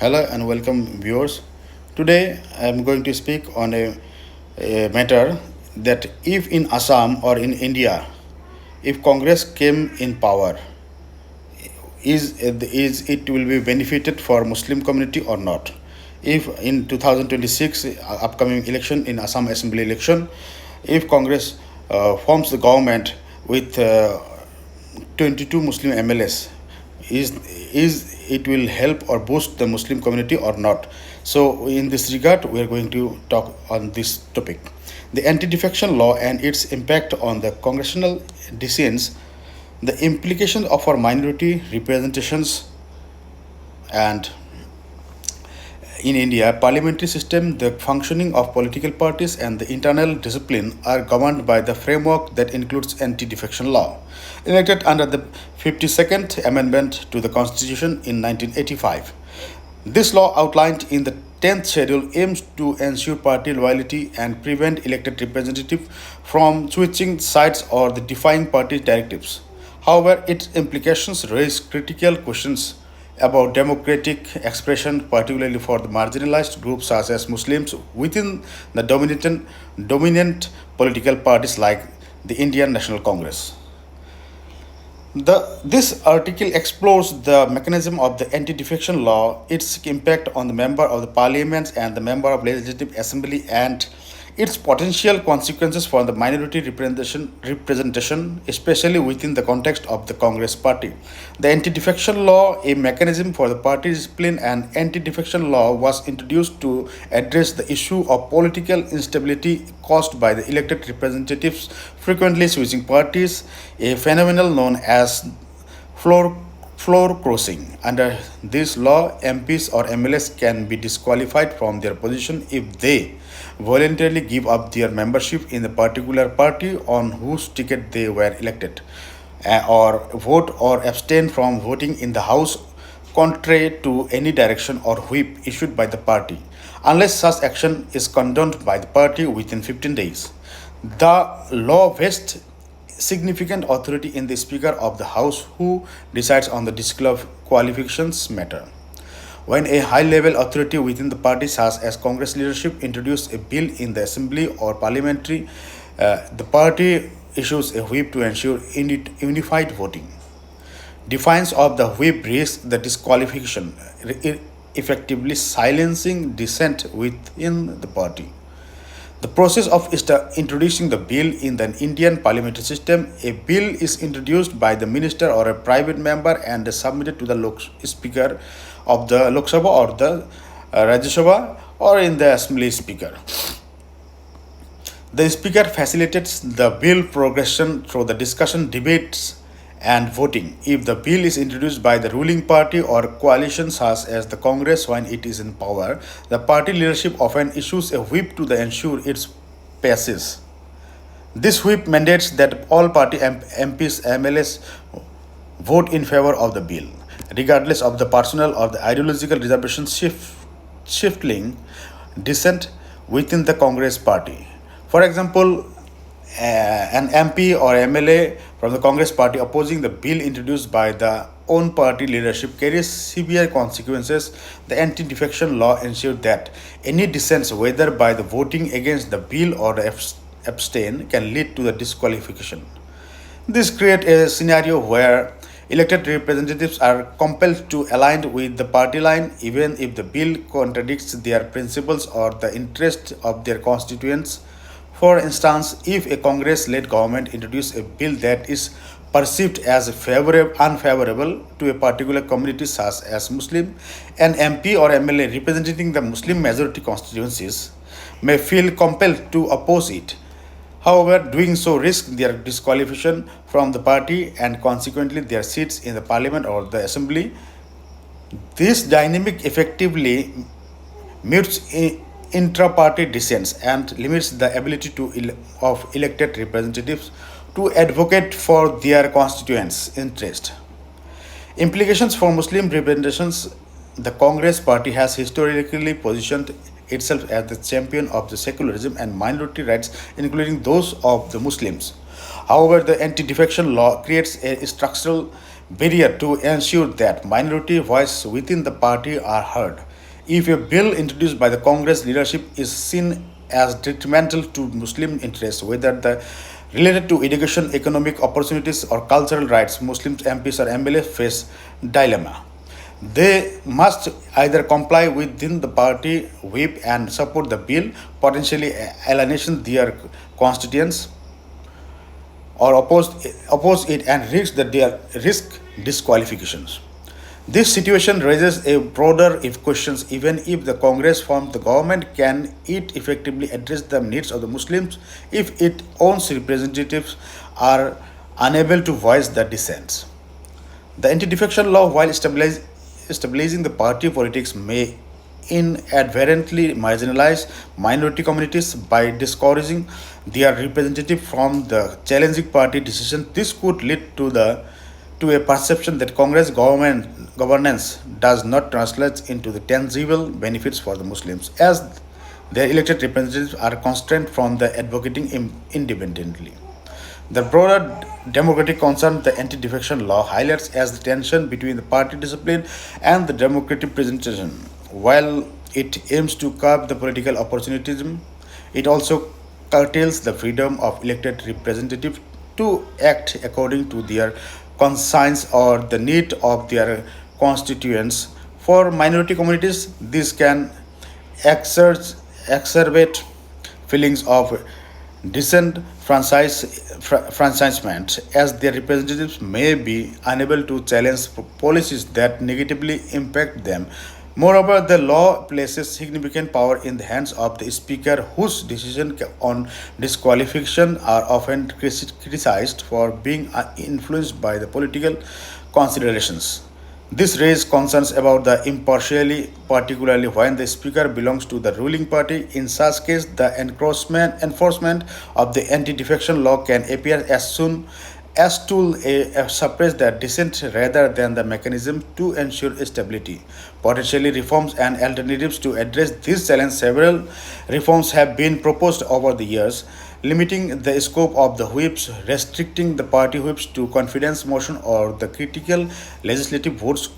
Hello and welcome, viewers. Today I am going to speak on a matter that if in Assam or in India, if Congress came in power, is it will be benefited for Muslim community or not? If in 2026 upcoming election in Assam Assembly election, if Congress forms the government with 22 Muslim MLAs, is it will help or boost the Muslim community or not? So in this regard, we are going to talk on this topic. The anti-defection law and its impact on the congressional decisions, the implications of our minority representations, and in India, parliamentary system, the functioning of political parties and the internal discipline are governed by the framework that includes anti-defection law, enacted under the 52nd Amendment to the Constitution in 1985. This law outlined in the 10th schedule aims to ensure party loyalty and prevent elected representatives from switching sides or the defying party directives. However, its implications raise critical questions about democratic expression, particularly for the marginalized groups such as Muslims within the dominant political parties like the Indian National Congress. This article explores the mechanism of the anti-defection law, its impact on the member of the parliament and the member of legislative assembly, and its potential consequences for the minority representation, especially within the context of the Congress party. The anti-defection law, a mechanism for the party discipline, and anti-defection law was introduced to address the issue of political instability caused by the elected representatives frequently switching parties, a phenomenon known as floor floor crossing. Under this law, MPs or MLAs can be disqualified from their position if they voluntarily give up their membership in the particular party on whose ticket they were elected, or vote or abstain from voting in the House contrary to any direction or whip issued by the party, unless such action is condoned by the party within 15 days. The law vests significant authority in the Speaker of the House who decides on the disqualifications matter. When a high level authority within the party, such as Congress leadership, introduces a bill in the assembly or parliamentary, the party issues a whip to ensure unified voting. Defiance of the whip risks the disqualification, effectively silencing dissent within the party. The process of introducing the bill in the Indian parliamentary system, a bill is introduced by the minister or a private member and is submitted to the Speaker of the Lok Sabha or the Rajya Sabha or in the Assembly Speaker. The Speaker facilitates the bill progression through the discussion, debates, and voting. If the bill is introduced by the ruling party or coalition such as the Congress when it is in power, the party leadership often issues a whip to ensure its passes. This whip mandates that all party MPs, MLAs vote in favor of the bill, regardless of the personal or the ideological reservation shifting dissent within the Congress party. For example, an MP or MLA from the Congress party opposing the bill introduced by the own party leadership carries severe consequences. The anti-defection law ensures that any dissents, whether by the voting against the bill or the abstain, can lead to the disqualification. This creates a scenario where elected representatives are compelled to align with the party line even if the bill contradicts their principles or the interests of their constituents. For instance, if a Congress led government introduces a bill that is perceived as unfavorable to a particular community, such as Muslim, an MP or MLA representing the Muslim majority constituencies may feel compelled to oppose it. However, doing so risks their disqualification from the party and consequently their seats in the parliament or the assembly. This dynamic effectively mutes intra-party dissents and limits the ability of elected representatives to advocate for their constituents' interest. Implications for Muslim representations. The Congress party has historically positioned itself as the champion of the secularism and minority rights, including those of the Muslims. However, the anti defection law creates a structural barrier to ensure that minority voices within the party are heard. If a bill introduced by the Congress leadership is seen as detrimental to Muslim interests, whether the related to education, economic opportunities, or cultural rights, Muslims MPs or MLAs face dilemma. They must either comply within the party whip and support the bill, potentially alienation their constituents, or oppose it and risk disqualifications. This situation raises a broader if questions even if the Congress formed the government can it effectively address the needs of the Muslims if its own representatives are unable to voice the dissents. The anti-defection law, while stabilizing the party politics, may inadvertently marginalize minority communities by discouraging their representative from the challenging party decision. This could lead to a perception that Congress governance does not translate into the tangible benefits for the Muslims, as their elected representatives are constrained from the advocating independently. The broader democratic concern the anti-defection law highlights as the tension between the party discipline and the democratic presentation. While it aims to curb the political opportunism, it also curtails the freedom of elected representatives to act according to their conscience or the need of their constituents. For minority communities, this can exacerbate feelings of disenfranchisement as their representatives may be unable to challenge policies that negatively impact them. Moreover, the law places significant power in the hands of the Speaker, whose decisions on disqualification are often criticized for being influenced by the political considerations. This raised concerns about the impartiality, particularly when the speaker belongs to the ruling party. In such case, the enforcement of the anti-defection law can appear as soon as to suppress the dissent rather than the mechanism to ensure stability. Potentially reforms and alternatives to address this challenge. Several reforms have been proposed over the years, limiting the scope of the whips, restricting the party whips to confidence motion or the critical legislative votes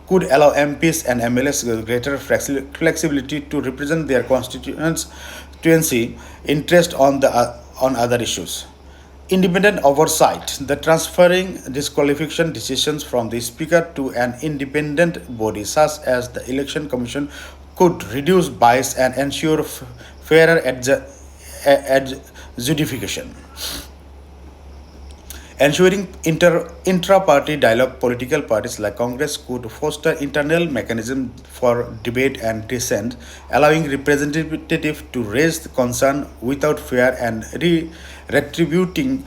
could allow MPs and MLAs greater flexibility to represent their constituency interest on other issues. Independent oversight, the transferring disqualification decisions from the speaker to an independent body such as the election commission could reduce bias and ensure fairer adjudication. Ensuring intra-party dialogue, political parties like Congress could foster internal mechanisms for debate and dissent, allowing representatives to raise the concern without fear and retributing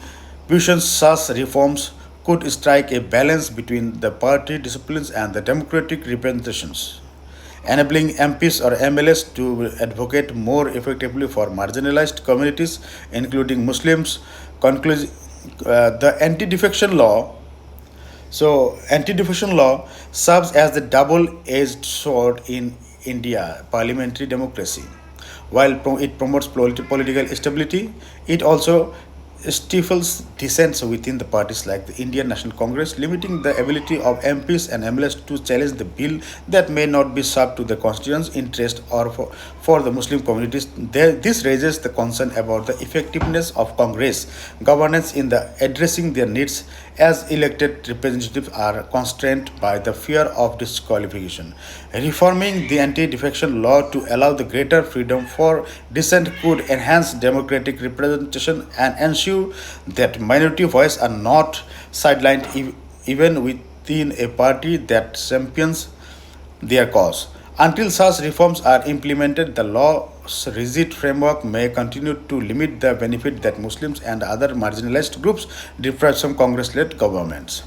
visions. Such reforms could strike a balance between the party disciplines and the democratic representations, enabling MPs or MLAs to advocate more effectively for marginalized communities, including Muslims. The anti-defection law anti-defection law serves as the double-edged sword in India parliamentary democracy. While it promotes political stability, it also stifles dissents within the parties like the Indian National Congress, limiting the ability of MPs and MLAs to challenge the bill that may not be served to the constituents' interest or for the Muslim communities. This raises the concern about the effectiveness of Congress governance in the addressing their needs as elected representatives are constrained by the fear of disqualification. Reforming the anti-defection law to allow the greater freedom for dissent could enhance democratic representation and ensure that minority voices are not sidelined even within a party that champions their cause. Until such reforms are implemented, the law's rigid framework may continue to limit the benefit that Muslims and other marginalized groups derive from Congress led governments.